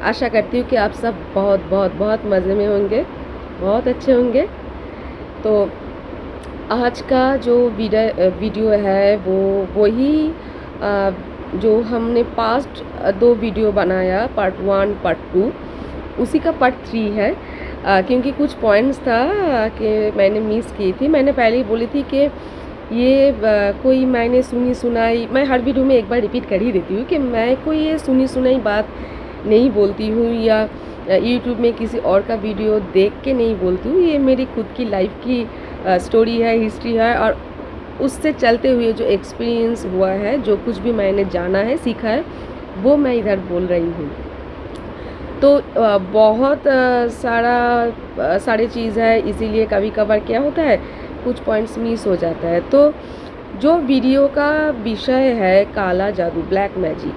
आशा करती हूँ कि आप सब बहुत बहुत बहुत मज़े में होंगे, बहुत अच्छे होंगे। तो आज का जो वीडियो है वो वही जो हमने पास्ट 2 वीडियो बनाया, पार्ट 1 पार्ट 2, उसी का पार्ट 3 है। क्योंकि कुछ पॉइंट्स था कि मैंने मिस की थी। मैंने पहले ही बोली थी कि ये कोई मैंने सुनी सुनाई, मैं हर वीडियो में एक बार रिपीट कर ही देती हूँ कि मैं कोई ये सुनी सुनाई बात नहीं बोलती हूँ या यूट्यूब में किसी और का वीडियो देख के नहीं बोलती हूँ। ये मेरी खुद की लाइफ की स्टोरी है, हिस्ट्री है, और उससे चलते हुए जो एक्सपीरियंस हुआ है, जो कुछ भी मैंने जाना है, सीखा है, वो मैं इधर बोल रही हूँ। तो बहुत सारी चीज़ है, इसीलिए कभी कभार क्या होता है, कुछ पॉइंट्स मिस हो जाता है। तो जो वीडियो का विषय है काला जादू, ब्लैक मैजिक,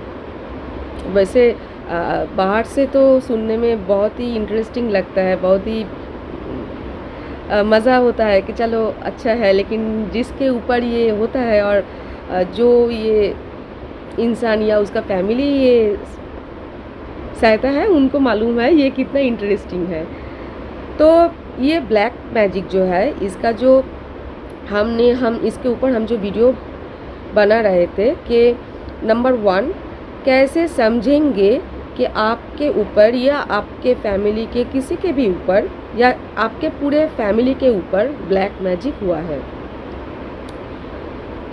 वैसे बाहर से तो सुनने में बहुत ही इंटरेस्टिंग लगता है, बहुत ही मज़ा होता है कि चलो अच्छा है, लेकिन जिसके ऊपर ये होता है और जो ये इंसान या उसका फैमिली ये सहायता है, उनको मालूम है ये कितना इंटरेस्टिंग है। तो ये ब्लैक मैजिक जो है, इसका जो हम इसके ऊपर हम जो वीडियो बना रहे थे कि नंबर 1 कैसे समझेंगे कि आपके ऊपर या आपके फैमिली के किसी के भी ऊपर या आपके पूरे फैमिली के ऊपर ब्लैक मैजिक हुआ है।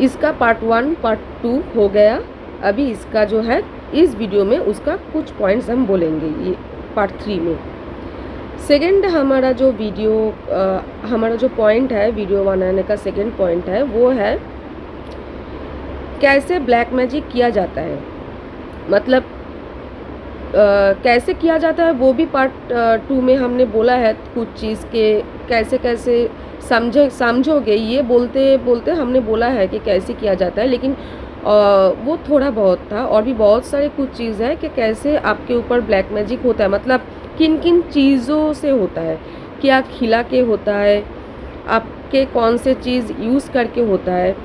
इसका पार्ट 1 पार्ट 2 हो गया। अभी इसका जो है इस वीडियो में उसका कुछ पॉइंट्स हम बोलेंगे ये पार्ट 3 में। सेकंड हमारा जो हमारा जो पॉइंट है वीडियो बनाने का, सेकंड पॉइंट है वो है कैसे ब्लैक मैजिक किया जाता है। मतलब कैसे किया जाता है वो भी पार्ट 2 में हमने बोला है कुछ चीज़ के कैसे कैसे समझोगे, ये बोलते बोलते हमने बोला है कि कैसे किया जाता है, लेकिन वो थोड़ा बहुत था। और भी बहुत सारे कुछ चीज़ है कि कैसे आपके ऊपर ब्लैक मैजिक होता है, मतलब किन किन चीज़ों से होता है, क्या खिला के होता है, आपके कौन से चीज़ यूज़ करके होता है,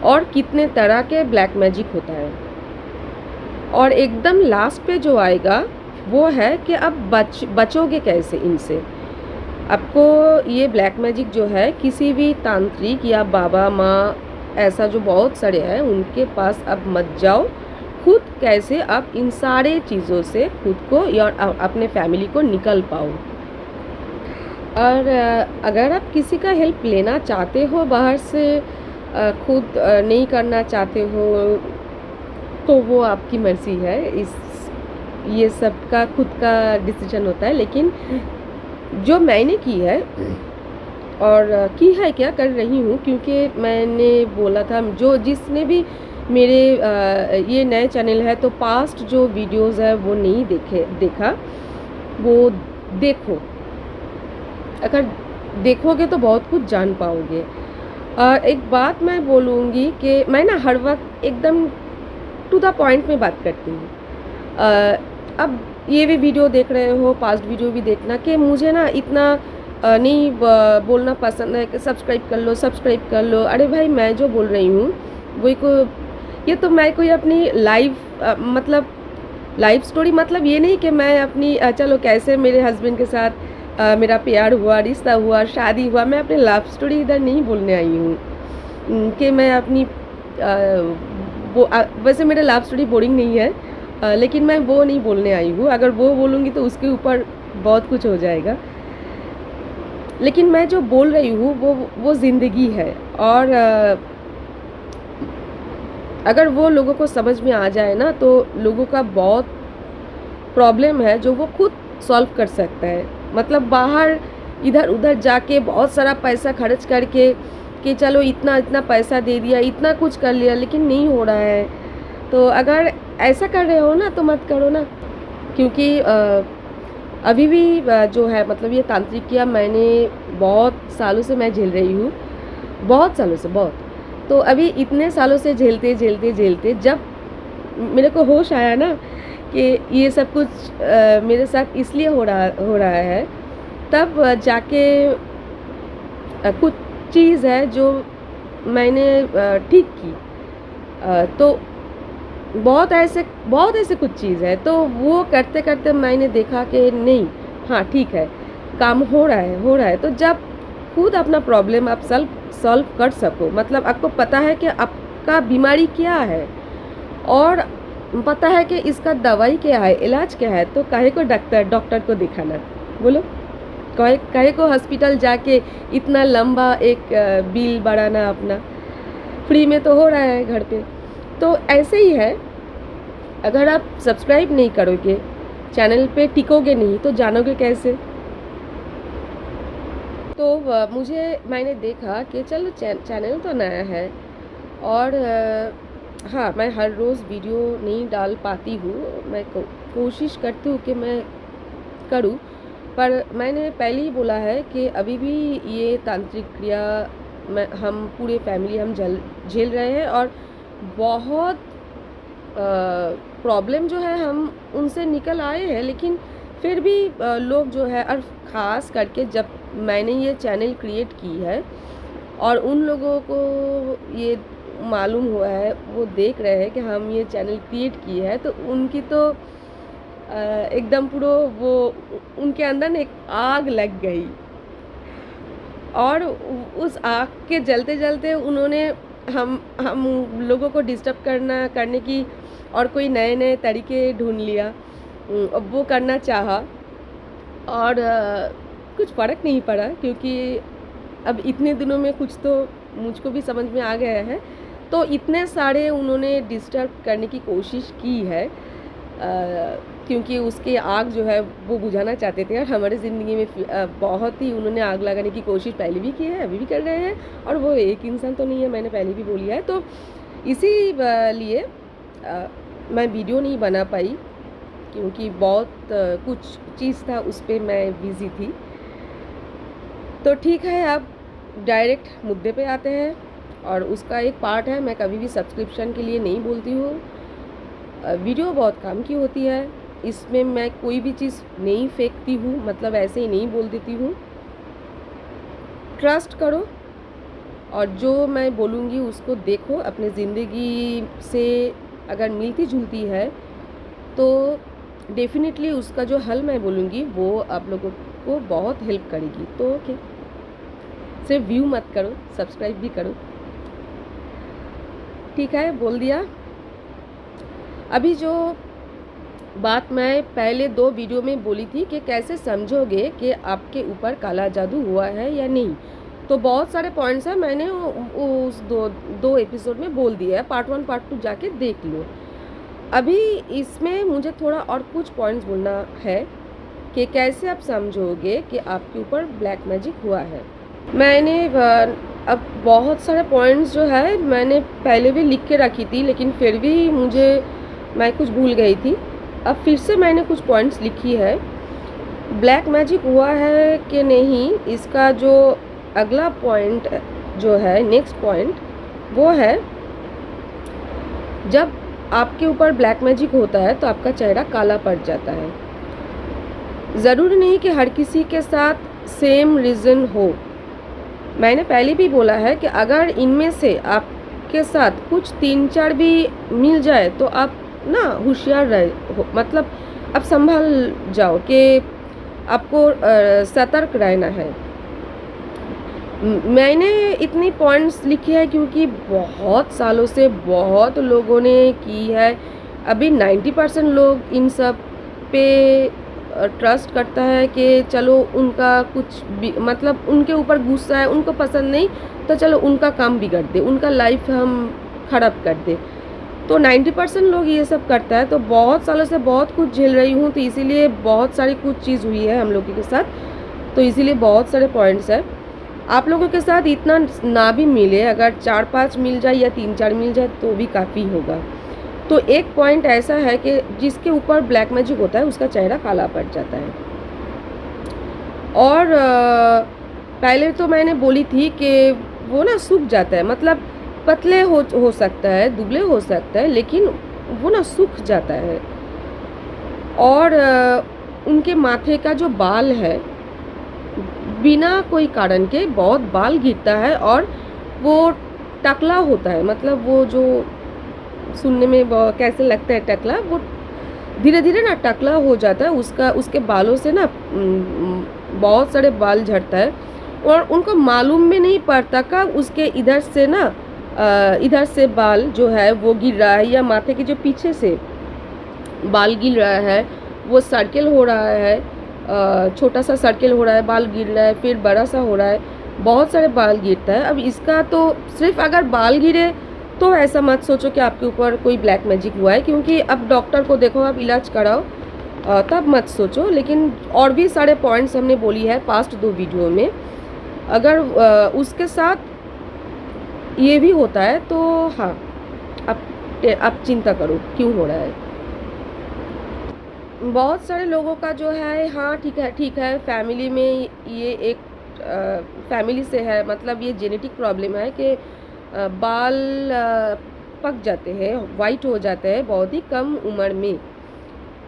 और कितने तरह के ब्लैक मैजिक होता है। और एकदम लास्ट पे जो आएगा वो है कि अब बचोगे कैसे इनसे। आपको ये ब्लैक मैजिक जो है किसी भी तांत्रिक या बाबा माँ, ऐसा जो बहुत सारे हैं, उनके पास अब मत जाओ। खुद कैसे आप इन सारे चीज़ों से खुद को या अपने फैमिली को निकल पाओ। और अगर आप किसी का हेल्प लेना चाहते हो बाहर से, खुद नहीं करना चाहते हो, तो वो आपकी मर्ज़ी है। ये सब का खुद का डिसीजन होता है। लेकिन जो मैंने की है और की है, क्या कर रही हूँ, क्योंकि मैंने बोला था जो जिसने भी मेरे ये नए चैनल है तो पास्ट जो वीडियोस है वो नहीं देखा, वो देखो। अगर देखोगे तो बहुत कुछ जान पाओगे। एक बात मैं बोलूँगी कि मैं ना हर वक्त एकदम टू द पॉइंट में बात करती हूँ। अब ये भी वीडियो देख रहे हो, पास्ट वीडियो भी देखना कि मुझे ना इतना नहीं बोलना पसंद है कि सब्सक्राइब कर लो, सब्सक्राइब कर लो। अरे भाई, मैं जो बोल रही हूँ वही को, ये तो मैं कोई अपनी मतलब लाइफ स्टोरी, मतलब ये नहीं कि मैं अपनी चलो कैसे मेरे हस्बैंड के साथ मेरा प्यार हुआ, रिश्ता हुआ, शादी हुआ, मैं अपनी लव स्टोरी इधर नहीं बोलने आई हूँ कि मैं अपनी वैसे मेरा लव स्टोरी बोरिंग नहीं है, लेकिन मैं वो नहीं बोलने आई हूँ। अगर वो बोलूँगी तो उसके ऊपर बहुत कुछ हो जाएगा। लेकिन मैं जो बोल रही हूँ वो ज़िंदगी है। और अगर वो लोगों को समझ में आ जाए ना, तो लोगों का बहुत प्रॉब्लम है जो वो खुद सॉल्व कर सकता है। मतलब बाहर इधर उधर जाके बहुत सारा पैसा खर्च करके कि चलो इतना इतना पैसा दे दिया, इतना कुछ कर लिया, लेकिन नहीं हो रहा है। तो अगर ऐसा कर रहे हो ना तो मत करो ना, क्योंकि अभी भी जो है, मतलब ये तांत्रिकिया मैंने बहुत सालों से मैं झेल रही हूँ, बहुत सालों से, बहुत। तो अभी इतने सालों से झेलते झेलते झेलते जब मेरे को होश आया ना कि ये सब कुछ मेरे साथ इसलिए हो रहा है, तब जाके कुछ चीज़ है जो मैंने ठीक की। तो बहुत ऐसे कुछ चीज़ है। तो वो करते करते मैंने देखा कि नहीं, हाँ ठीक है, काम हो रहा है। तो जब खुद अपना प्रॉब्लम आप सॉल्व कर सको, मतलब आपको पता है कि आपका बीमारी क्या है और पता है कि इसका दवाई क्या है, इलाज क्या है, तो काहे को डॉक्टर को दिखाना, बोलो? काहे को हॉस्पिटल जाके इतना लंबा एक बिल बढ़ाना अपना, फ्री में तो हो रहा है घर पे। तो ऐसे ही है, अगर आप सब्सक्राइब नहीं करोगे, चैनल पे टिकोगे नहीं, तो जानोगे कैसे? तो मैंने देखा कि चलो चैनल तो नया है और हाँ, मैं हर रोज़ वीडियो नहीं डाल पाती हूँ, मैं कोशिश करती हूँ कि मैं करूँ, पर मैंने पहले ही बोला है कि अभी भी ये तांत्रिक क्रिया हम पूरे फैमिली हम झेल रहे हैं और बहुत प्रॉब्लम जो है हम उनसे निकल आए हैं, लेकिन फिर भी लोग जो है, और ख़ास करके जब मैंने ये चैनल क्रिएट की है और उन लोगों को ये मालूम हुआ है, वो देख रहे हैं कि हम ये चैनल क्रिएट की है, तो उनकी तो एकदम पूरा वो उनके अंदर ना एक आग लग गई और उस आग के जलते जलते उन्होंने हम लोगों को डिस्टर्ब करने की और कोई नए नए तरीके ढूंढ लिया, वो करना चाहा और कुछ फ़र्क नहीं पड़ा, क्योंकि अब इतने दिनों में कुछ तो मुझको भी समझ में आ गया है। तो इतने सारे उन्होंने डिस्टर्ब करने की कोशिश की है, क्योंकि उसकी आग जो है वो बुझाना चाहते थे और हमारे ज़िंदगी में बहुत ही उन्होंने आग लगाने की कोशिश पहले भी की है, अभी भी कर रहे हैं, और वो एक इंसान तो नहीं है, मैंने पहले भी बोली है। तो इसी लिए मैं वीडियो नहीं बना पाई, क्योंकि बहुत कुछ चीज़ था उस पर मैं बिज़ी थी। तो ठीक है, अब डायरेक्ट मुद्दे पे आते हैं और उसका एक पार्ट है, मैं कभी भी सब्सक्रिप्शन के लिए नहीं बोलती हूँ। वीडियो बहुत काम की होती है, इसमें मैं कोई भी चीज़ नहीं फेंकती हूँ, मतलब ऐसे ही नहीं बोल देती हूँ। ट्रस्ट करो और जो मैं बोलूँगी उसको देखो, अपने ज़िंदगी से अगर मिलती जुलती है तो डेफिनेटली उसका जो हल मैं बोलूँगी वो आप लोगों को बहुत हेल्प करेगी। तो ओके, सिर्फ व्यू मत करो, सब्सक्राइब भी करो। ठीक है, बोल दिया। अभी जो बात मैं पहले 2 वीडियो में बोली थी कि कैसे समझोगे कि आपके ऊपर काला जादू हुआ है या नहीं, तो बहुत सारे पॉइंट्स हैं, मैंने उस दो एपिसोड में बोल दिया है। पार्ट 1 पार्ट 2 जाके देख लो। अभी इसमें मुझे थोड़ा और कुछ पॉइंट्स बोलना है कि कैसे आप समझोगे कि आपके ऊपर ब्लैक मैजिक हुआ है। मैंने अब बहुत सारे पॉइंट्स जो है मैंने पहले भी लिख के रखी थी, लेकिन फिर भी मैं कुछ भूल गई थी। अब फिर से मैंने कुछ पॉइंट्स लिखी है। ब्लैक मैजिक हुआ है कि नहीं, इसका जो अगला पॉइंट जो है, नेक्स्ट पॉइंट, वो है जब आपके ऊपर ब्लैक मैजिक होता है तो आपका चेहरा काला पड़ जाता है। ज़रूरी नहीं कि हर किसी के साथ सेम रीज़न हो। मैंने पहले भी बोला है कि अगर इनमें से आपके साथ कुछ 3-4 भी मिल जाए तो आप ना होशियार रहे, मतलब आप संभल जाओ कि आपको सतर्क रहना है। मैंने इतनी पॉइंट्स लिखे हैं क्योंकि बहुत सालों से बहुत लोगों ने की है। अभी 90% लोग इन सब पे ट्रस्ट करता है कि चलो उनका कुछ भी, मतलब उनके ऊपर गुस्सा है, उनको पसंद नहीं, तो चलो उनका काम बिगड़ दे, उनका लाइफ हम ख़राब कर दे। तो 90% लोग ये सब करता है। तो बहुत सालों से बहुत कुछ झेल रही हूँ, तो इसीलिए बहुत सारी कुछ चीज़ हुई है हम लोगों के साथ, तो इसीलिए बहुत सारे पॉइंट्स हैं। आप लोगों के साथ इतना ना भी मिले, अगर 4-5 मिल जाए या 3-4 मिल जाए तो भी काफ़ी होगा। तो एक पॉइंट ऐसा है कि जिसके ऊपर ब्लैक मैजिक होता है उसका चेहरा काला पड़ जाता है। और पहले तो मैंने बोली थी कि वो ना सूख जाता है, मतलब पतले हो सकता है, दुबले हो सकता है, लेकिन वो ना सूख जाता है। और उनके माथे का जो बाल है, बिना कोई कारण के बहुत बाल गिरता है और वो टकला होता है, मतलब वो जो सुनने में कैसे लगता है टकला, वो धीरे धीरे ना टकला हो जाता है। उसके बालों से ना बहुत सारे बाल झड़ता है और उनको मालूम भी नहीं पड़ता कब उसके इधर से ना इधर से बाल जो है वो गिर रहा है, या माथे के जो पीछे से बाल गिर रहा है वो सर्किल हो रहा है, छोटा सा सर्किल हो रहा है, बाल गिर रहा है, फिर बड़ा सा हो रहा है, बहुत सारे बाल गिरता है। अब इसका तो सिर्फ अगर बाल गिरे तो ऐसा मत सोचो कि आपके ऊपर कोई ब्लैक मैजिक हुआ है, क्योंकि अब डॉक्टर को देखो, आप इलाज कराओ, तब मत सोचो। लेकिन और भी सारे पॉइंट्स हमने बोली है पास्ट 2 वीडियो में। अगर उसके साथ ये भी होता है तो हाँ, आप चिंता करो क्यों हो रहा है। बहुत सारे लोगों का जो है, हाँ ठीक है, फैमिली में ये एक फैमिली से है, मतलब ये जेनेटिक प्रॉब्लम है कि बाल पक जाते हैं, वाइट हो जाते हैं बहुत ही कम उम्र में।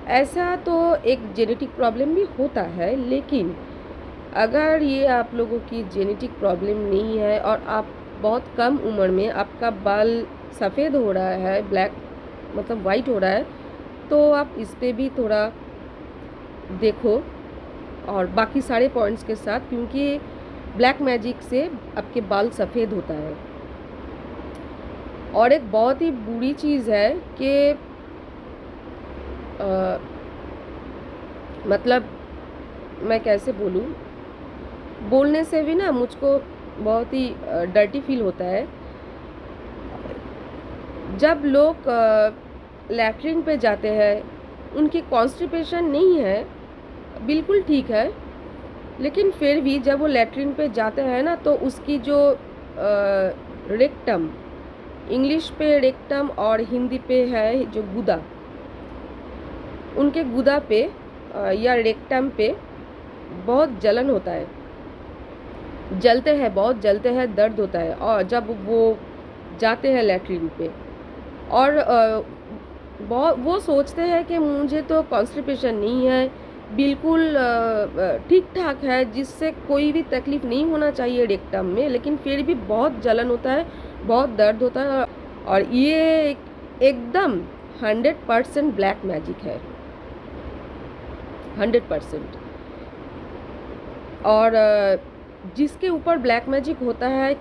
ऐसा तो एक जेनेटिक प्रॉब्लम भी होता है, लेकिन अगर ये आप लोगों की जेनेटिक प्रॉब्लम नहीं है और आप बहुत कम उम्र में आपका बाल सफ़ेद हो रहा है, ब्लैक मतलब वाइट हो रहा है, तो आप इस पे भी थोड़ा देखो और बाकी सारे पॉइंट्स के साथ, क्योंकि ब्लैक मैजिक से आपके बाल सफ़ेद होता है। और एक बहुत ही बुरी चीज़ है कि मतलब मैं कैसे बोलूँ, बोलने से भी ना मुझको बहुत ही डर्टी फील होता है। जब लोग लैट्रिन पे जाते हैं, उनकी कॉन्स्टिपेशन नहीं है, बिल्कुल ठीक है, लेकिन फिर भी जब वो लैट्रिन पे जाते हैं ना, तो उसकी जो रेक्टम, इंग्लिश पे रेक्टम और हिंदी पे है जो गुदा, उनके गुदा पे या रेक्टम पे बहुत जलन होता है, जलते हैं, बहुत जलते हैं, दर्द होता है। और जब वो जाते हैं लैट्रिन पे और बहुत वो सोचते हैं कि मुझे तो कॉन्स्टिपेशन नहीं है, बिल्कुल ठीक ठाक है, जिससे कोई भी तकलीफ़ नहीं होना चाहिए रेक्टम में, लेकिन फिर भी बहुत जलन होता है, बहुत दर्द होता है। और ये एकदम 100% ब्लैक मैजिक है, 100%। और जिसके ऊपर ब्लैक मैजिक होता है,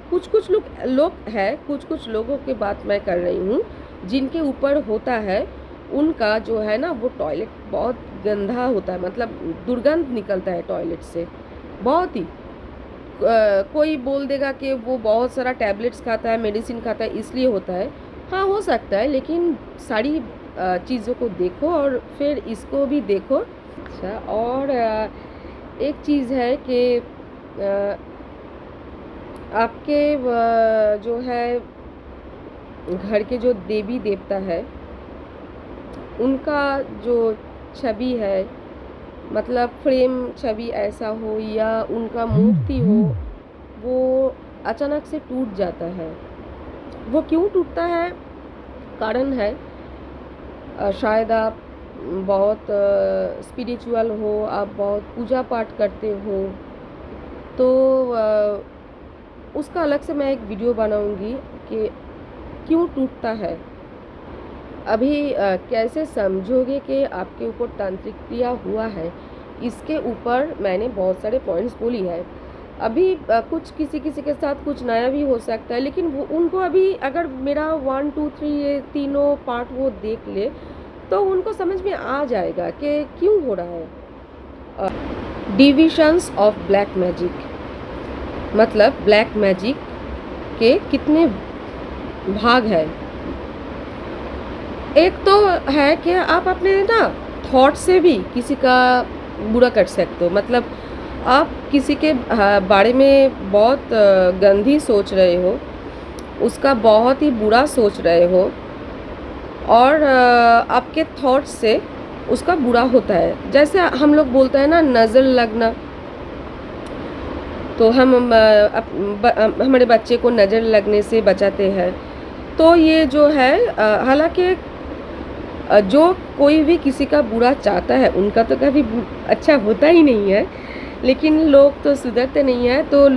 कुछ लोग हैं, कुछ लोगों की बात मैं कर रही हूँ, जिनके ऊपर होता है, उनका जो है ना वो टॉयलेट बहुत गंदा होता है, मतलब दुर्गंध निकलता है टॉयलेट से बहुत ही। कोई बोल देगा कि वो बहुत सारा टैबलेट्स खाता है, मेडिसिन खाता है, इसलिए होता है। हाँ, हो सकता है, लेकिन सारी चीज़ों को देखो और फिर इसको भी देखो। अच्छा, और एक चीज़ है कि आपके जो है घर के जो देवी देवता है, उनका जो छवि है, मतलब फ्रेम छवि ऐसा हो या उनका मूर्ति हो, वो अचानक से टूट जाता है। वो क्यों टूटता है, कारण है, शायद आप बहुत स्पिरिचुअल हो, आप बहुत पूजा पाठ करते हो, तो उसका अलग से मैं एक वीडियो बनाऊंगी कि क्यों टूटता है। अभी कैसे समझोगे कि आपके ऊपर तांत्रिक क्रिया हुआ है, इसके ऊपर मैंने बहुत सारे पॉइंट्स बोली है। अभी कुछ किसी के साथ कुछ नया भी हो सकता है, लेकिन वो उनको अभी अगर मेरा 1 2 3 ये तीनों पार्ट वो देख ले तो उनको समझ में आ जाएगा कि क्यों हो रहा है। डिविजन्स ऑफ ब्लैक मैजिक, मतलब ब्लैक मैजिक के कितने भाग है। एक तो है कि आप अपने ना थॉट से भी किसी का बुरा कर सकते हो, मतलब आप किसी के बारे में बहुत गंदी सोच रहे हो, उसका बहुत ही बुरा सोच रहे हो, और आपके थॉट से उसका बुरा होता है। जैसे हम लोग बोलते हैं ना, नज़र लगना, तो हम हमारे बच्चे को नज़र लगने से बचाते हैं। तो ये जो है, हालांकि जो कोई भी किसी का बुरा चाहता है, उनका तो कभी अच्छा होता ही नहीं है, लेकिन लोग तो सुधरते नहीं हैं। तो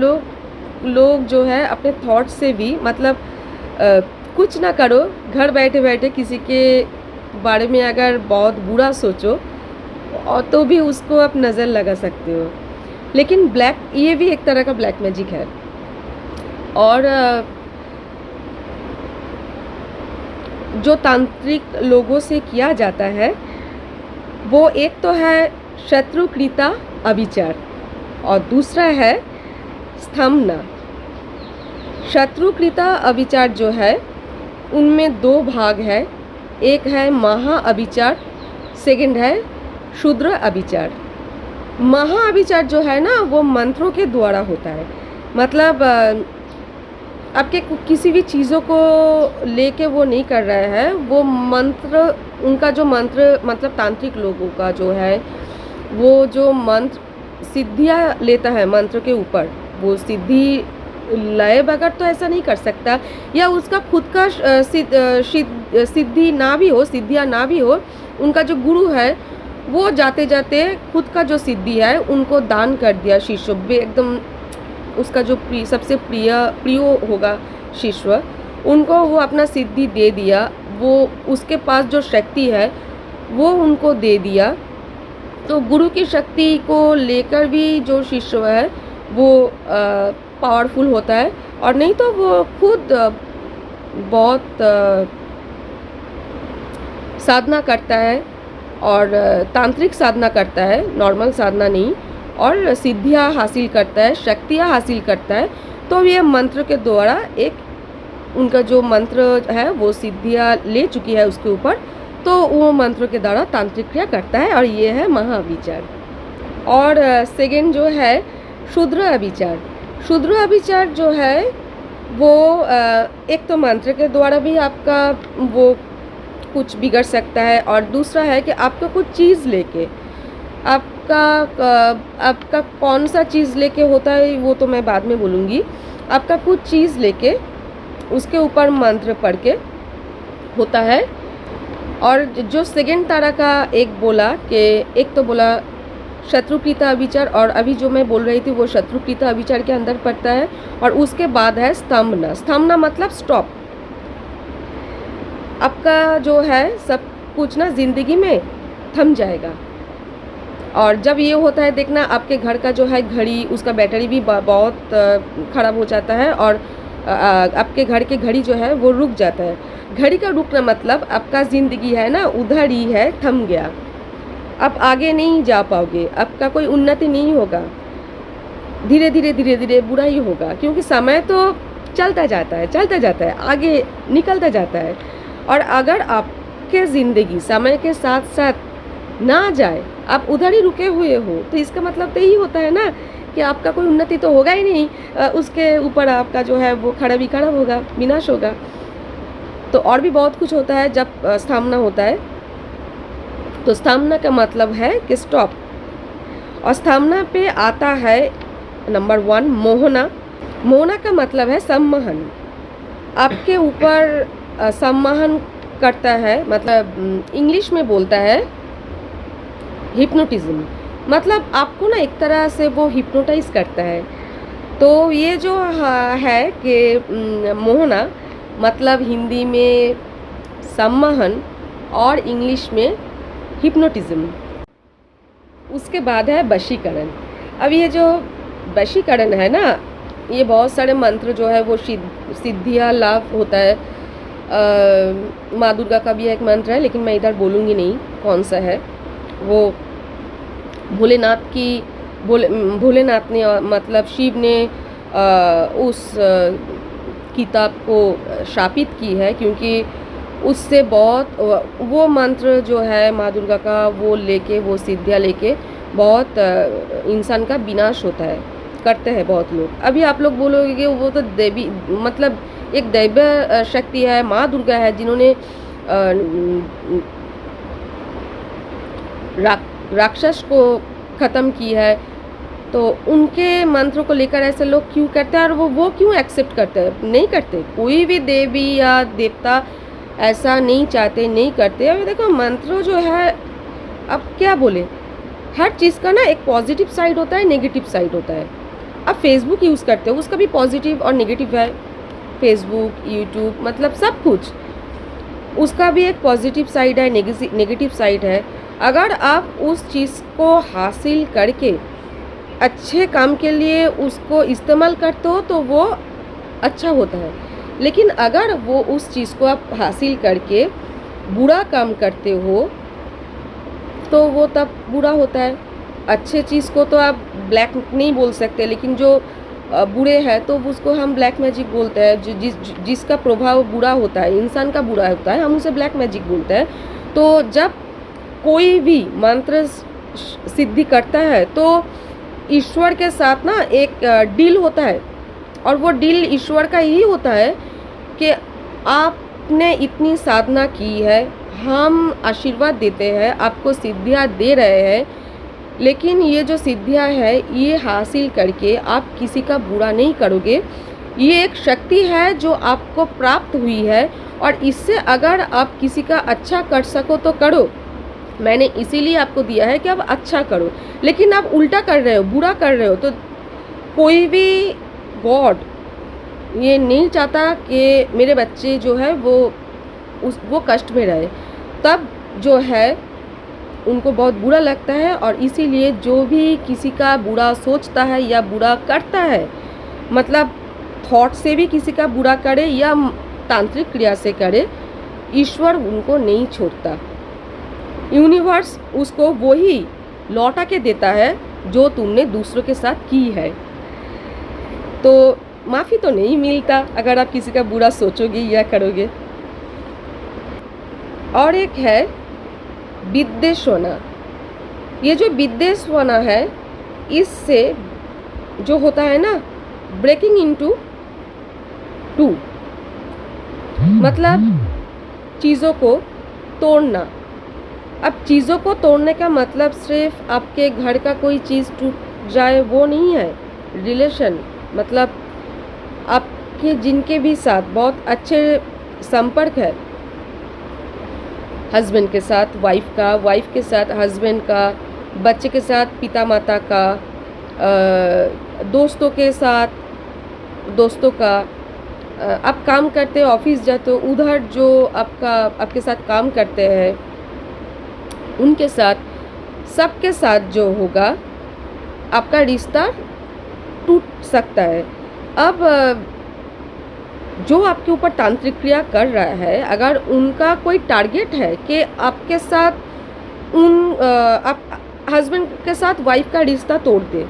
लोग जो है अपने थॉट से भी, मतलब कुछ ना करो, घर बैठे बैठे किसी के बारे में अगर बहुत बुरा सोचो और तो भी उसको आप नज़र लगा सकते हो। लेकिन ब्लैक, ये भी एक तरह का ब्लैक मैजिक है। और जो तांत्रिक लोगों से किया जाता है वो एक तो है शत्रुकृता अभिचार और दूसरा है स्तंभना। शत्रुकृता अभिचार जो है उनमें दो भाग है, एक है महा अभिचार, सेकंड है शूद्र अभिचार। महा अभिचार जो है ना वो मंत्रों के द्वारा होता है, मतलब आपके किसी भी चीज़ों को लेके वो नहीं कर रहे हैं, वो मंत्र, उनका जो मंत्र मतलब तांत्रिक लोगों का जो है वो जो मंत्र सिद्धियाँ लेता है मंत्र के ऊपर, वो सिद्धि लय बगैर तो ऐसा नहीं कर सकता, या उसका खुद का सिद्धि ना भी हो, सिद्धियाँ ना भी हो, उनका जो गुरु है वो जाते जाते खुद का जो सिद्धि है उनको दान कर दिया शिष्य, एकदम उसका जो सबसे प्रिय होगा शिष्य, उनको वो अपना सिद्धि दे दिया, वो उसके पास जो शक्ति है वो उनको दे दिया। तो गुरु की शक्ति को लेकर भी जो शिष्य है वो पावरफुल होता है, और नहीं तो वो खुद बहुत साधना करता है और तांत्रिक साधना करता है, नॉर्मल साधना नहीं, और सिद्धियाँ हासिल करता है, शक्तियाँ हासिल करता है। तो ये मंत्र के द्वारा एक उनका जो मंत्र है वो सिद्धियाँ ले चुकी है उसके ऊपर, तो वो मंत्र के द्वारा तांत्रिक क्रिया करता है, और ये है महाअभिचार। और सेकंड जो है शूद्र अभिचार। शूद्र अभिचार जो है वो एक तो मंत्र के द्वारा भी आपका वो कुछ बिगड़ सकता है, और दूसरा है कि आपका कुछ चीज़ लेके, आपका कौन सा चीज़ लेके होता है वो तो मैं बाद में बोलूँगी। आपका कुछ चीज़ लेके उसके ऊपर मंत्र पढ़ के होता है। और जो सेकंड तरह का एक बोला कि एक तो बोला शत्रुकृता अभिचार, और अभी जो मैं बोल रही थी वो शत्रुकृता अभिचार के अंदर पड़ता है, और उसके बाद है स्तंभना। स्तंभना मतलब स्टॉप, आपका जो है सब कुछ ना ज़िंदगी में थम जाएगा। और जब ये होता है देखना, आपके घर का जो है घड़ी, उसका बैटरी भी बहुत ख़राब हो जाता है, और आपके घर के घड़ी जो है वो रुक जाता है। घड़ी का रुकना मतलब आपका ज़िंदगी है ना उधर ही है, थम गया, आप आगे नहीं जा पाओगे, आपका कोई उन्नति नहीं होगा, धीरे धीरे धीरे धीरे बुरा ही होगा, क्योंकि समय तो चलता जाता है, आगे निकलता जाता है। और अगर आपके ज़िंदगी समय के साथ साथ ना जाए, आप उधर ही रुके हुए हो, तो इसका मतलब तो यही होता है ना कि आपका कोई उन्नति तो होगा ही नहीं, उसके ऊपर आपका जो है वो खराब होगा, विनाश होगा। तो और भी बहुत कुछ होता है जब स्थापना होता है। तो स्थापना का मतलब है कि स्टॉप, और स्थापना पे आता है नंबर 1 मोहना। मोहना का मतलब है सम्मोहन, आपके ऊपर सम्मोहन करता है, मतलब इंग्लिश में बोलता है हिप्नोटिज्म, मतलब आपको ना एक तरह से वो हिप्नोटाइज करता है। तो ये जो है कि मोहना मतलब हिंदी में सम्मोहन और इंग्लिश में हिप्नोटिज्म। उसके बाद है वशीकरण। अब ये जो वशीकरण है ना, ये बहुत सारे मंत्र जो है वो सिद्धियाँ लाभ होता है। माँ दुर्गा का भी एक मंत्र है, लेकिन मैं इधर बोलूँगी नहीं कौन सा है। वो भोलेनाथ ने मतलब शिव ने उस किताब को शापित की है, क्योंकि उससे बहुत वो मंत्र जो है माँ दुर्गा का वो लेके, वो सिद्धियाँ लेके बहुत इंसान का विनाश होता है, करते हैं बहुत लोग। अभी आप लोग बोलोगे कि वो तो देवी, मतलब एक दैव शक्ति है, माँ दुर्गा है, जिन्होंने राक्षस को ख़त्म की है, तो उनके मंत्रों को लेकर ऐसे लोग क्यों करते हैं, और वो क्यों एक्सेप्ट करते हैं? नहीं करते, कोई भी देवी या देवता ऐसा नहीं चाहते, नहीं करते। अब देखो मंत्र जो है, अब क्या बोले, हर चीज़ का ना एक पॉजिटिव साइड होता है, नेगेटिव साइड होता है। अब फेसबुक यूज़ करते हो, उसका भी पॉजिटिव और नेगेटिव है। फेसबुक, यूट्यूब, मतलब सब कुछ, उसका भी एक पॉजिटिव साइड है, नेगेटिव साइड है। अगर आप उस चीज़ को हासिल करके अच्छे काम के लिए उसको इस्तेमाल करते हो तो वो अच्छा होता है, लेकिन अगर वो उस चीज़ को आप हासिल करके बुरा काम करते हो तो वो तब बुरा होता है। अच्छे चीज़ को तो आप ब्लैक नहीं बोल सकते, लेकिन जो बुरे हैं तो उसको हम ब्लैक मैजिक बोलते हैं। जिसका प्रभाव बुरा होता है, इंसान का बुरा होता है, हम उसे ब्लैक मैजिक बोलते हैं। तो जब कोई भी मंत्र सिद्धि करता है तो ईश्वर के साथ ना एक डील होता है, और वो डील ईश्वर का यही होता है कि आपने इतनी साधना की है, हम आशीर्वाद देते हैं, आपको सिद्धियाँ दे रहे हैं, लेकिन ये जो सिद्धियाँ है ये हासिल करके आप किसी का बुरा नहीं करोगे। ये एक शक्ति है जो आपको प्राप्त हुई है, और इससे अगर आप किसी का अच्छा कर सको तो करो। मैंने इसीलिए आपको दिया है कि आप अच्छा करो, लेकिन आप उल्टा कर रहे हो, बुरा कर रहे हो, तो कोई भी गॉड ये नहीं चाहता कि मेरे बच्चे जो है वो कष्ट में रहे। तब जो है उनको बहुत बुरा लगता है, और इसीलिए जो भी किसी का बुरा सोचता है या बुरा करता है, मतलब थॉट से भी किसी का बुरा करे या तांत्रिक क्रिया से करे, ईश्वर उनको नहीं छोड़ता। यूनिवर्स उसको वही लौटा के देता है जो तुमने दूसरों के साथ की है। तो माफ़ी तो नहीं मिलता अगर आप किसी का बुरा सोचोगे या करोगे। और एक है विद्वेष होना। ये जो विद्वेष होना है, इससे जो होता है ना, ब्रेकिंग इनटू टू, मतलब चीज़ों को तोड़ना। अब चीज़ों को तोड़ने का मतलब सिर्फ आपके घर का कोई चीज़ टूट जाए वो नहीं है। रिलेशन, मतलब आपके जिनके भी साथ बहुत अच्छे संपर्क है, हस्बैंड के साथ वाइफ का, वाइफ के साथ हस्बैंड का, बच्चे के साथ पिता माता का, दोस्तों के साथ दोस्तों का, आप काम करते हो, ऑफिस जाते हो, उधर जो आपके साथ काम करते हैं उनके साथ, सबके साथ जो होगा आपका रिश्ता टूट सकता है। अब जो आपके ऊपर तांत्रिक क्रिया कर रहा है, अगर उनका कोई टारगेट है कि आपके साथ आप हस्बैंड के साथ वाइफ का रिश्ता तोड़ दे,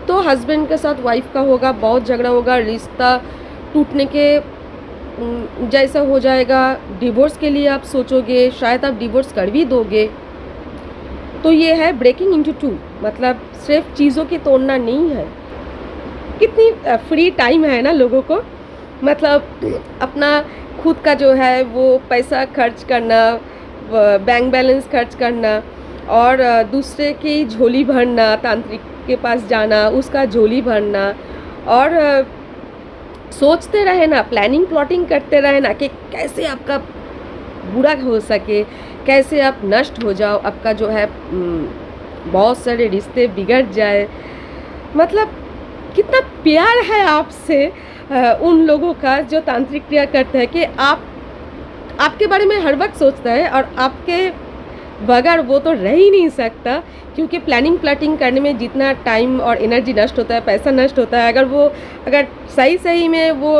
तो हस्बैंड के साथ वाइफ का होगा, बहुत झगड़ा होगा, रिश्ता टूटने के जैसा हो जाएगा। डिवोर्स के लिए आप सोचोगे, शायद आप डिवोर्स कर भी दोगे। तो ये है ब्रेकिंग इनटू टू, मतलब सिर्फ चीज़ों की तोड़ना नहीं है। कितनी फ्री टाइम है ना लोगों को, मतलब अपना खुद का जो है वो पैसा खर्च करना, बैंक बैलेंस खर्च करना, और दूसरे की झोली भरना, तांत्रिक के पास जाना, उसका झोली भरना, और सोचते रहे ना, प्लानिंग प्लॉटिंग करते रहे ना कि कैसे आपका बुरा हो सके, कैसे आप नष्ट हो जाओ, आपका जो है बहुत सारे रिश्ते बिगड़ जाए। मतलब कितना प्यार है आपसे उन लोगों का जो तांत्रिक क्रिया करते हैं, कि आपके बारे में हर वक्त सोचता है, और आपके बगैर वो तो रह ही नहीं सकता, क्योंकि प्लानिंग प्लॉटिंग करने में जितना टाइम और एनर्जी नष्ट होता है, पैसा नष्ट होता है, अगर सही में वो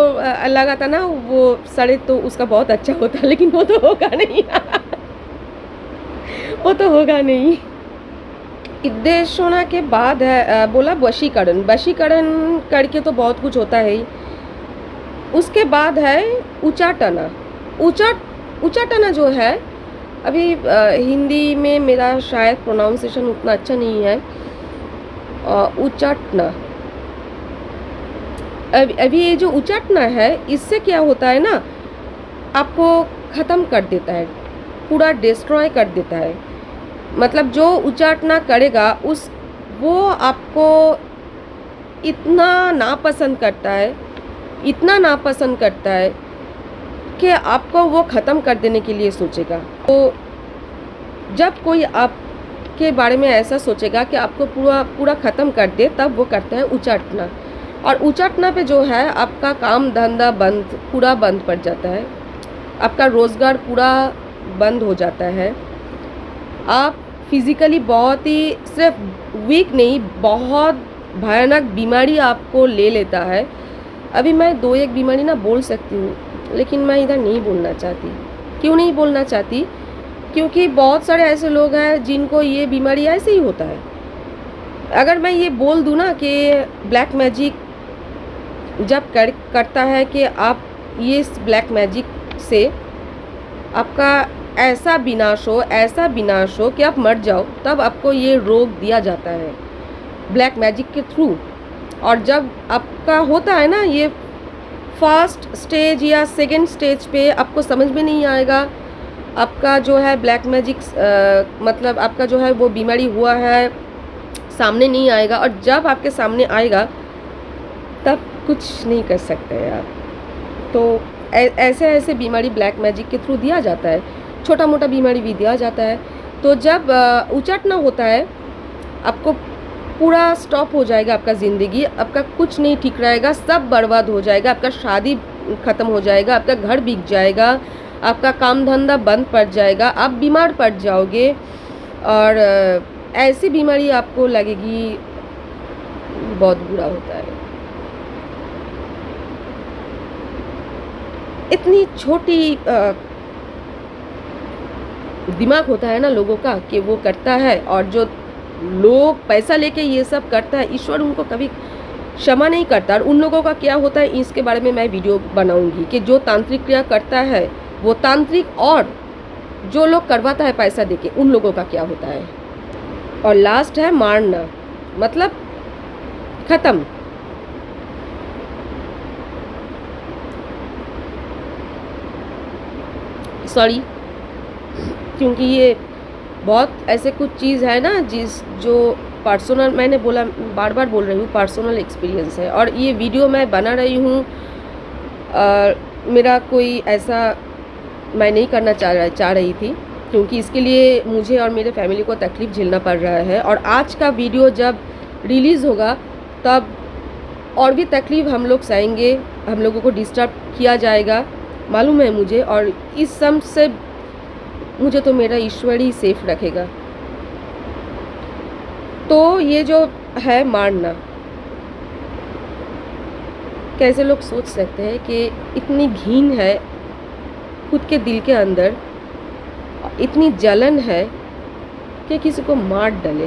लगाता ना वो सड़े तो उसका बहुत अच्छा होता है, लेकिन वो तो होगा नहीं वो तो होगा नहीं। विद्वेष होना के बाद है बोला वशीकरण। वशीकरण करके तो बहुत कुछ होता है ही। उसके बाद है उचाटना। उचाटना जो है, अभी हिंदी में मेरा शायद प्रोनाउंसिएशन उतना अच्छा नहीं है। उचाटना, अभी ये जो उचाटना है, इससे क्या होता है ना, आपको ख़त्म कर देता है, पूरा डिस्ट्रॉय कर देता है। मतलब जो उचाटना करेगा वो आपको इतना नापसंद करता है, इतना नापसंद करता है कि आपको वो ख़त्म कर देने के लिए सोचेगा। तो जब कोई आपके बारे में ऐसा सोचेगा कि आपको पूरा ख़त्म कर दे, तब वो करता है उचाटना। और उचटना पे जो है आपका काम धंधा बंद, पूरा बंद पड़ जाता है, आपका रोज़गार पूरा बंद हो जाता है। आप फिज़िकली बहुत ही, सिर्फ वीक नहीं, बहुत भयानक बीमारी आपको ले लेता है। अभी मैं 2-1 बीमारी ना बोल सकती हूँ, लेकिन मैं इधर नहीं बोलना चाहती। क्यों नहीं बोलना चाहती? क्योंकि बहुत सारे ऐसे लोग हैं जिनको ये बीमारी ऐसे ही होता है। अगर मैं ये बोल दूँ ना कि ब्लैक मैजिक जब करता है कि आप ये इस ब्लैक मैजिक से आपका ऐसा विनाश हो कि आप मर जाओ, तब आपको ये रोग दिया जाता है ब्लैक मैजिक के थ्रू। और जब आपका होता है ना ये फर्स्ट स्टेज या सेकंड स्टेज पे, आपको समझ में नहीं आएगा आपका जो है ब्लैक मैजिक मतलब आपका जो है वो बीमारी हुआ है, सामने नहीं आएगा। और जब आपके सामने आएगा तब कुछ नहीं कर सकते आप। तो ऐसे बीमारी ब्लैक मैजिक के थ्रू दिया जाता है, छोटा मोटा बीमारी भी दिया जाता है। तो जब उचटना होता है, आपको पूरा स्टॉप हो जाएगा, आपका ज़िंदगी, आपका कुछ नहीं ठीक रहेगा, सब बर्बाद हो जाएगा, आपका शादी ख़त्म हो जाएगा, आपका घर बिक जाएगा, आपका काम धंधा बंद पड़ जाएगा, आप बीमार पड़ जाओगे। और ऐसी बीमारी आपको लगेगी, बहुत बुरा होता है। इतनी छोटी दिमाग होता है ना लोगों का कि वो करता है, और जो लोग पैसा लेके ये सब करता है, ईश्वर उनको कभी क्षमा नहीं करता। और उन लोगों का क्या होता है, इसके बारे में मैं वीडियो बनाऊंगी कि जो तांत्रिक क्रिया करता है वो तांत्रिक, और जो लोग करवाता है पैसा देके, उन लोगों का क्या होता है। और लास्ट है मारना, मतलब ख़त्म। सॉरी, क्योंकि ये बहुत ऐसे कुछ चीज़ है ना जो पर्सनल, मैंने बोला, बार बार बोल रही हूँ, पर्सनल एक्सपीरियंस है। और ये वीडियो मैं बना रही हूँ, मेरा कोई ऐसा मैं नहीं करना चाह रही थी, क्योंकि इसके लिए मुझे और मेरे फैमिली को तकलीफ़ झेलना पड़ रहा है। और आज का वीडियो जब रिलीज़ होगा तब और भी तकलीफ़ हम लोग सहेंगे, हम लोगों को डिस्टर्ब किया जाएगा, मालूम है मुझे। और इस सब से मुझे तो मेरा ईश्वर ही सेफ रखेगा। तो ये जो है मारना, कैसे लोग सोच सकते हैं कि इतनी घिन है खुद के दिल के अंदर, इतनी जलन है कि किसी को मार डाले,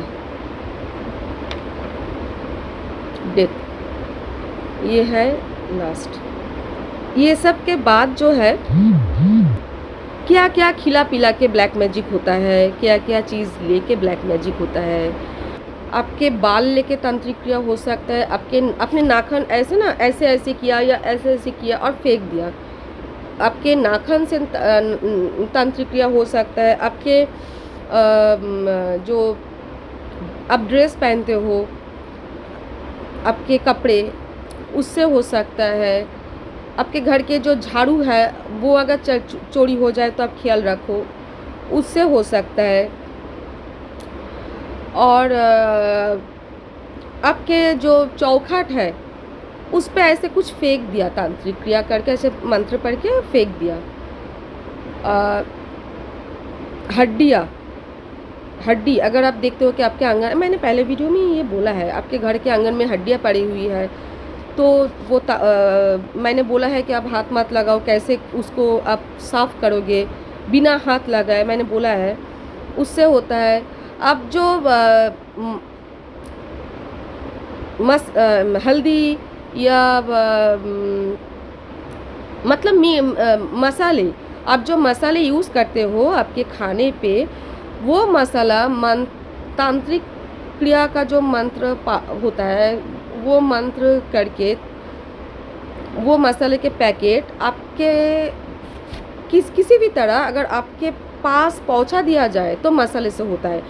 डेथ। ये है लास्ट। ये सब के बाद जो है क्या क्या खिला पिला के ब्लैक मैजिक होता है, क्या क्या चीज़ लेके ब्लैक मैजिक होता है। आपके बाल लेके तांत्रिक क्रिया हो सकता है, अपने नाखून ऐसे ना ऐसे किया या ऐसे किया और फेंक दिया, आपके नाखून से तांत्रिक क्रिया हो सकता है। आपके जो आप ड्रेस पहनते हो, आपके कपड़े, उससे हो सकता है। आपके घर के जो झाड़ू है वो अगर चोरी हो जाए तो आप ख्याल रखो, उससे हो सकता है। और आपके जो चौखट है उस पे ऐसे कुछ फेंक दिया, तांत्रिक क्रिया करके ऐसे मंत्र पढ़ के फेंक दिया। हड्डी अगर आप देखते हो कि आपके आंगन, मैंने पहले वीडियो में ये बोला है, आपके घर के आंगन में हड्डियाँ पड़ी हुई है, तो वो मैंने बोला है कि आप हाथ मत लगाओ, कैसे उसको आप साफ़ करोगे बिना हाथ लगाए, मैंने बोला है। उससे होता है। अब जो हल्दी या मतलब मसाले, आप जो मसाले यूज़ करते हो आपके खाने पे, वो मसाला तांत्रिक क्रिया का जो मंत्र होता है, वो मंत्र करके वो मसाले के पैकेट आपके किसी भी तरह अगर आपके पास पहुंचा दिया जाए तो मसाले से होता है।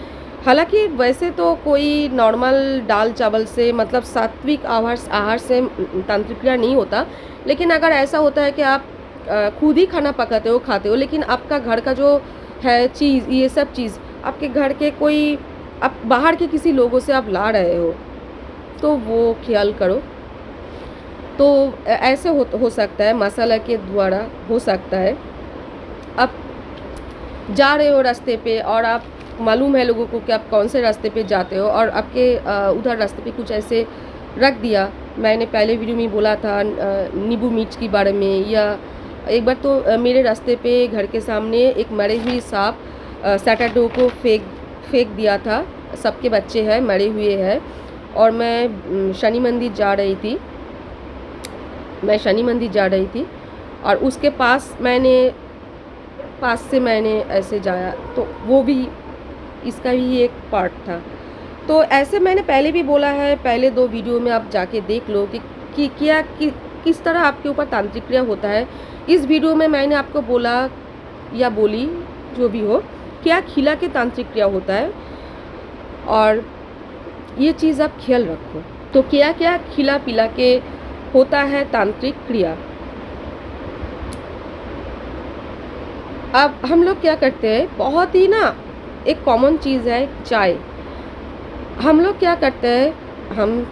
हालांकि वैसे तो कोई नॉर्मल दाल चावल से, मतलब सात्विक आहार से तांत्रिक क्रिया नहीं होता, लेकिन अगर ऐसा होता है कि आप खुद ही खाना पकाते हो, खाते हो, लेकिन आपका घर का जो है चीज़, ये सब चीज़ आपके घर के कोई, आप बाहर के किसी लोगों से आप ला रहे हो, तो वो ख्याल करो। तो ऐसे हो सकता है, मसाला के द्वारा हो सकता है। आप जा रहे हो रास्ते पे और आप मालूम है लोगों को कि आप कौन से रास्ते पे जाते हो, और आपके उधर रास्ते पे कुछ ऐसे रख दिया। मैंने पहले वीडियो में बोला था नींबू मिर्च के बारे में। या एक बार तो मेरे रास्ते पे घर के सामने एक मरे हुई सांप सैटरडे को फेंक दिया था। सबके बच्चे हैं मरे हुए हैं, और मैं शनि मंदिर जा रही थी, और उसके पास से मैंने ऐसे जाया, तो वो भी इसका ही एक पार्ट था। तो ऐसे मैंने पहले भी बोला है, पहले 2 वीडियो में आप जाके देख लो कि किस तरह आपके ऊपर तांत्रिक क्रिया होता है। इस वीडियो में मैंने आपको बोला या बोली जो भी हो, क्या खिला के तांत्रिक क्रिया होता है, और ये चीज़ आप ख्याल रखो। तो क्या खिला पिला के होता है तांत्रिक क्रिया। अब हम लोग क्या करते हैं, बहुत ही ना एक कॉमन चीज़ है चाय। हम लोग क्या करते हैं, हम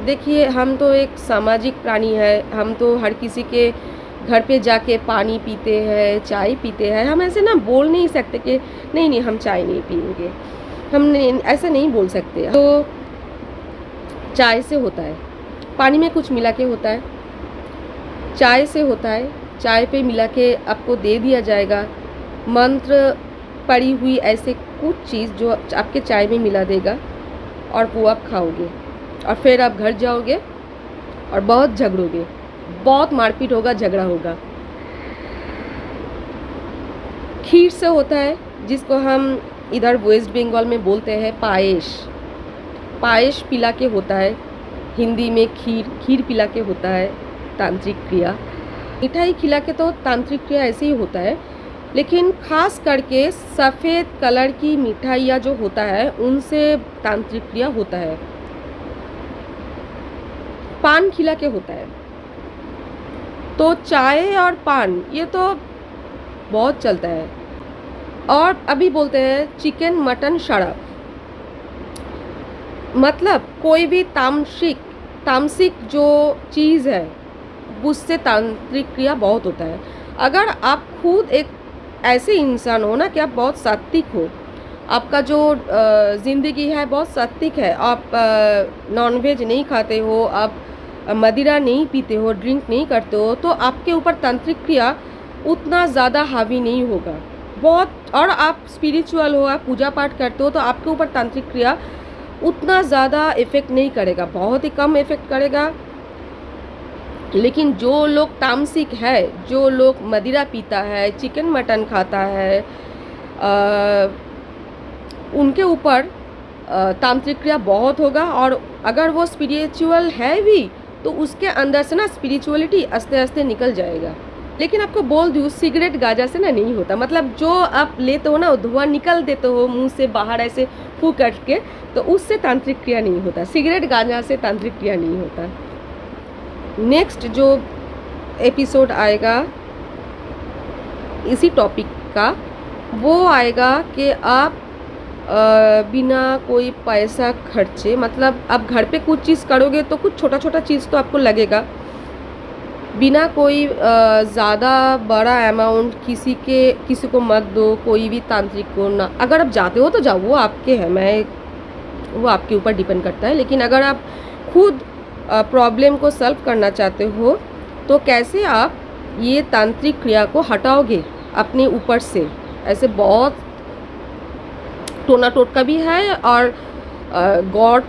देखिए, हम तो एक सामाजिक प्राणी है। हम तो हर किसी के घर पे जाके पानी पीते हैं, चाय पीते हैं। हम ऐसे ना बोल नहीं सकते कि नहीं हम चाय नहीं पिएंगे, ऐसा नहीं बोल सकते। तो चाय से होता है, पानी में कुछ मिला के होता है, चाय से होता है, चाय पे मिला के आपको दे दिया जाएगा। मंत्र पड़ी हुई ऐसे कुछ चीज़ जो आपके चाय में मिला देगा, और वो आप खाओगे, और फिर आप घर जाओगे और बहुत झगड़ोगे, बहुत मारपीट होगा, झगड़ा होगा। खीर से होता है, जिसको हम इधर वेस्ट बंगाल में बोलते हैं पायस पिला के होता है। हिंदी में खीर पिला के होता है तांत्रिक क्रिया। मिठाई खिला के तो तांत्रिक क्रिया ऐसे ही होता है, लेकिन खास करके सफ़ेद कलर की मिठाइयाँ जो होता है उनसे तांत्रिक क्रिया होता है। पान खिला के होता है। तो चाय और पान ये तो बहुत चलता है। और अभी बोलते हैं चिकन मटन शराब, मतलब कोई भी तामसिक जो चीज़ है उससे तांत्रिक क्रिया बहुत होता है। अगर आप खुद एक ऐसे इंसान हो ना कि आप बहुत सात्विक हो, आपका जो ज़िंदगी है बहुत सात्विक है, आप नॉनवेज नहीं खाते हो, आप मदिरा नहीं पीते हो, ड्रिंक नहीं करते हो, तो आपके ऊपर तांत्रिक क्रिया उतना ज़्यादा हावी नहीं होगा बहुत। और आप स्पिरिचुअल हो, आप पूजा पाठ करते हो, तो आपके ऊपर तांत्रिक क्रिया उतना ज़्यादा इफ़ेक्ट नहीं करेगा, बहुत ही कम इफ़ेक्ट करेगा। लेकिन जो लोग तामसिक है, जो लोग मदिरा पीता है, चिकन मटन खाता है, उनके ऊपर तांत्रिक क्रिया बहुत होगा। और अगर वो स्पिरिचुअल है भी, तो उसके अंदर से ना स्पिरिचुअलिटी आस्ते आस्ते निकल जाएगा। लेकिन आपको बोल दूँ, सिगरेट गांजा से ना नहीं होता। मतलब जो आप लेते हो ना, धुआं निकल देते हो मुंह से बाहर ऐसे फूंक करके, तो उससे तांत्रिक क्रिया नहीं होता। सिगरेट गांजा से तांत्रिक क्रिया नहीं होता। नेक्स्ट जो एपिसोड आएगा इसी टॉपिक का, वो आएगा कि आप बिना कोई पैसा खर्चे, मतलब आप घर पे कुछ चीज़ करोगे तो कुछ छोटा चीज़ तो आपको लगेगा, बिना कोई ज़्यादा बड़ा अमाउंट किसी को मत दो, कोई भी तांत्रिक को ना। अगर आप जाते हो तो जाओ, वो आपके है, वो आपके ऊपर डिपेंड करता है। लेकिन अगर आप खुद प्रॉब्लम को सॉल्व करना चाहते हो, तो कैसे आप ये तांत्रिक क्रिया को हटाओगे अपने ऊपर से। ऐसे बहुत टोना टोटका भी है, और गॉड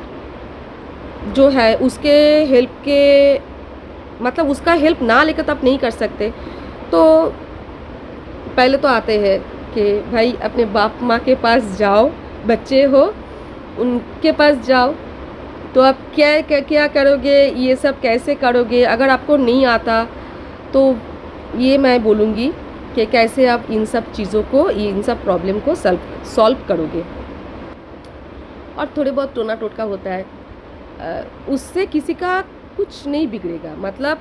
जो है उसके हेल्प के, मतलब उसका हेल्प ना लेकर तो आप नहीं कर सकते। तो पहले तो आते हैं कि भाई अपने बाप माँ के पास जाओ, बच्चे हो उनके पास जाओ, तो आप क्या करोगे, ये सब कैसे करोगे। अगर आपको नहीं आता तो ये मैं बोलूँगी कि कैसे आप इन सब चीज़ों को, इन सब प्रॉब्लम को सॉल्व करोगे। और थोड़े बहुत टोना टोटका होता है, उससे किसी का कुछ नहीं बिगड़ेगा। मतलब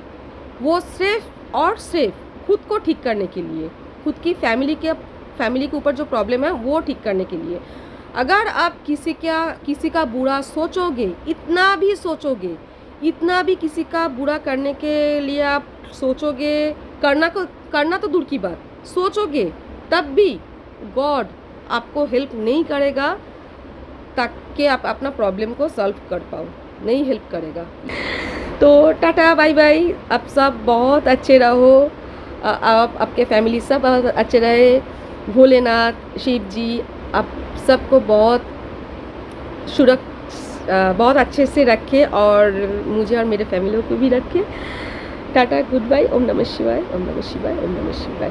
वो सिर्फ और सिर्फ खुद को ठीक करने के लिए, खुद की फैमिली के ऊपर जो प्रॉब्लम है वो ठीक करने के लिए। अगर आप किसी का बुरा सोचोगे, इतना भी सोचोगे इतना भी किसी का बुरा करने के लिए आप सोचोगे, करना तो दूर की बात, सोचोगे तब भी गॉड आपको हेल्प नहीं करेगा ताकि आप अपना प्रॉब्लम को सॉल्व कर पाओ, नहीं हेल्प करेगा। तो टाटा बाय बाय, आप सब बहुत अच्छे रहो, आप आपके फैमिली सब अच्छे रहे, भोलेनाथ शिव जी आप सबको बहुत बहुत अच्छे से रखे और मुझे और मेरे फैमिली को भी रखे। टाटा, गुड बाय, ओम नमः शिवाय, ओम नमः शिवाय, ओम नमः शिवाय।